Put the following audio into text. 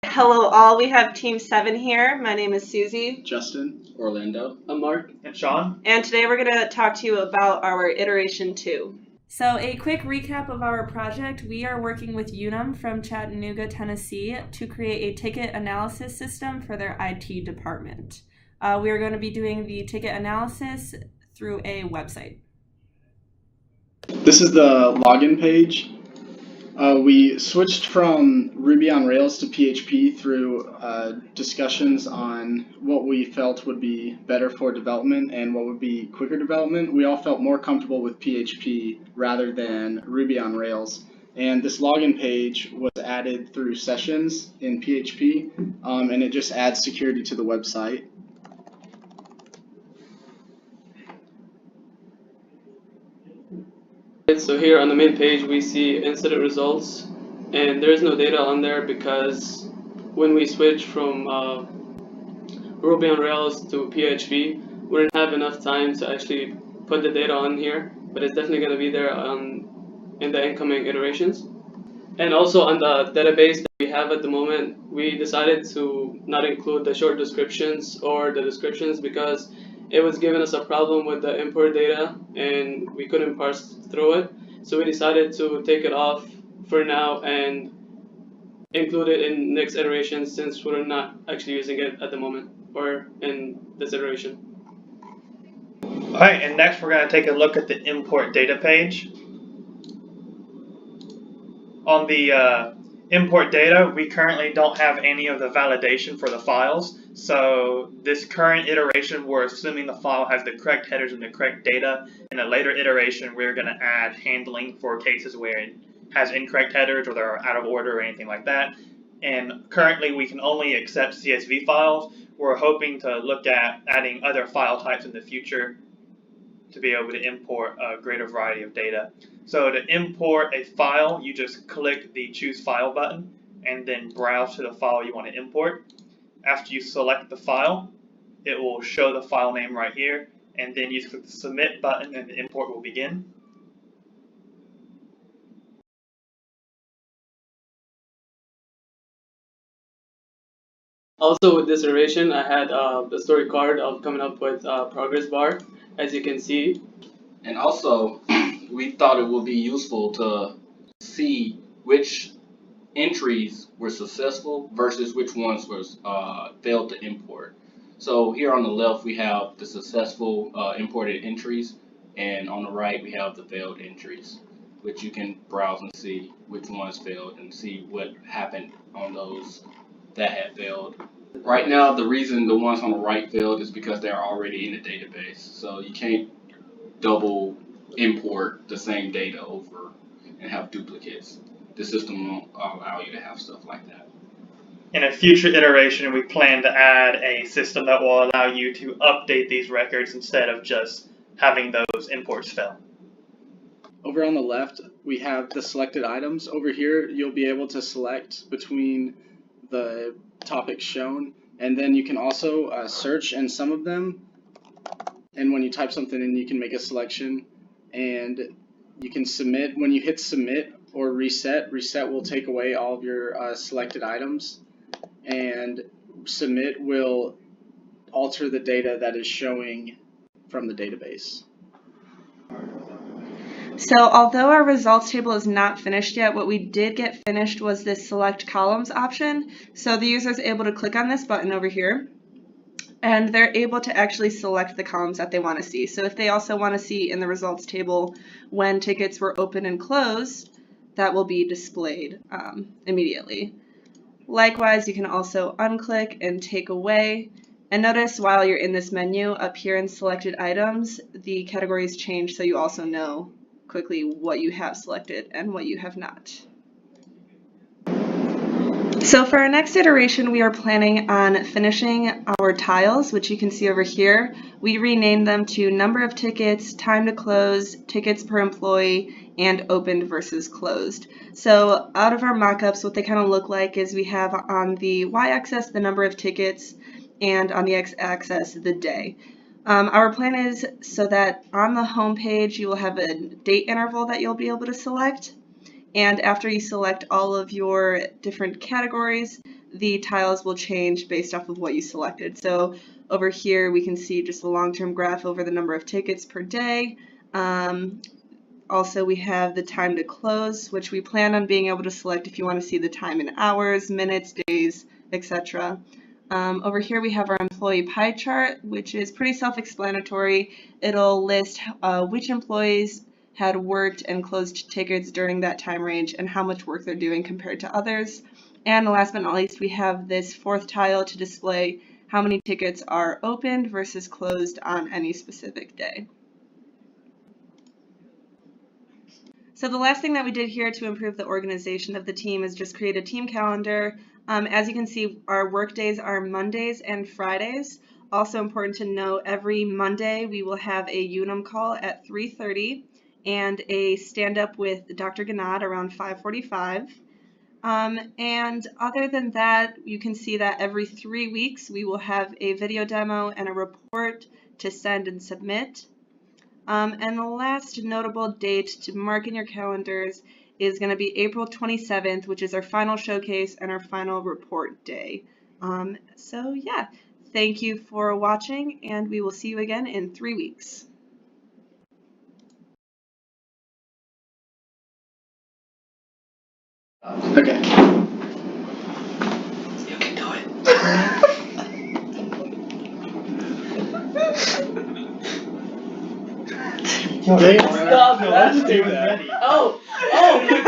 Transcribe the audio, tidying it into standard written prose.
Hello all, we have Team 7 here. My name is Susie, Justin, Orlando, I'm Mark, and Sean. And today we're going to talk to you about our iteration 2. So a quick recap of our project. We are working with UNUM from Chattanooga, Tennessee to create a ticket analysis system for their IT department. We are going to be doing the ticket analysis through a website. This is the login page. We switched from Ruby on Rails to PHP through discussions on what we felt would be better for development and what would be quicker development. We all felt more comfortable with PHP rather than Ruby on Rails. And this login page was added through sessions in PHP, and it just adds security to the website. So here on the main page we see incident results, and there is no data on there because when we switch from Ruby on Rails to PHP, we didn't have enough time to actually put the data on here, but it's definitely going to be there in the incoming iterations. And also on the database that we have at the moment, we decided to not include the short descriptions or the descriptions because it was giving us a problem with the import data and we couldn't parse through it. So we decided to take it off for now and include it in next iteration since we're not actually using it at the moment or in this iteration. Alright, and next we're going to take a look at the import data page. On the import data, we currently don't have any of the validation for the files. So this current iteration, we're assuming the file has the correct headers and the correct data. In a later iteration, we're going to add handling for cases where it has incorrect headers or they're out of order or anything like that. And currently, we can only accept CSV files. We're hoping to look at adding other file types in the future to be able to import a greater variety of data. So to import a file, you just click the Choose File button and then browse to the file you want to import. After you select the file, it will show the file name right here, and then you click the Submit button and the import will begin. Also with this iteration, I had the story card of coming up with progress bar, as you can see. and also we thought it would be useful to see which entries were successful versus which ones was failed to import. So here on the left we have the successful imported entries, and on the right we have the failed entries, which you can browse and see which ones failed and see what happened on those that had failed. Right now, the reason the ones on the right failed is because they're already in the database. So you can't double import the same data over and have duplicates. The system won't allow you to have stuff like that. In a future iteration, we plan to add a system that will allow you to update these records instead of just having those imports fail. Over on the left, we have the selected items. Over here, you'll be able to select between the topics shown, and then you can also search in some of them, and when you type something in, you can make a selection, and you can submit. When you hit submit or reset will take away all of your selected items, and submit will alter the data that is showing from the database. So although our results table is not finished yet, what we did get finished was this select columns option. So the user is able to click on this button over here, and they're able to actually select the columns that they want to see. So if they also want to see in the results table when tickets were open and closed, that will be displayed immediately. Likewise, you can also unclick and take away. And notice while you're in this menu up here in selected items, the categories change so you also know quickly what you have selected and what you have not. So for our next iteration, we are planning on finishing our tiles, which you can see over here. We renamed them to number of tickets, time to close, tickets per employee, and opened versus closed. So out of our mockups, what they kind of look like is we have on the y-axis the number of tickets, and on the x-axis the day. Our plan is so that on the home page you will have a date interval that you'll be able to select, And after you select all of your different categories, the tiles will change based off of what you selected. So over here we can see just a long-term graph over the number of tickets per day. Also, we have the time to close, which we plan on being able to select if you want to see the time in hours, minutes, days, etc. Over here we have our employee pie chart, which is pretty self-explanatory. It'll list which employees had worked and closed tickets during that time range and how much work they're doing compared to others. And last but not least, we have this fourth tile to display how many tickets are opened versus closed on any specific day. So the last thing that we did here to improve the organization of the team is just create a team calendar. As you can see, our work days are Mondays and Fridays. Also important to note, every Monday we will have a UNUM call at 3:30 and a stand-up with Dr. Ganad around 5:45. And other than that, you can see that every 3 weeks we will have a video demo and a report to send and submit. And the last notable date to mark in your calendars is going to be April 27th, which is our final showcase and our final report day. So yeah, thank you for watching, and we will see you again in 3 weeks. Okay. You can do it. Stop, let's do that. Oh.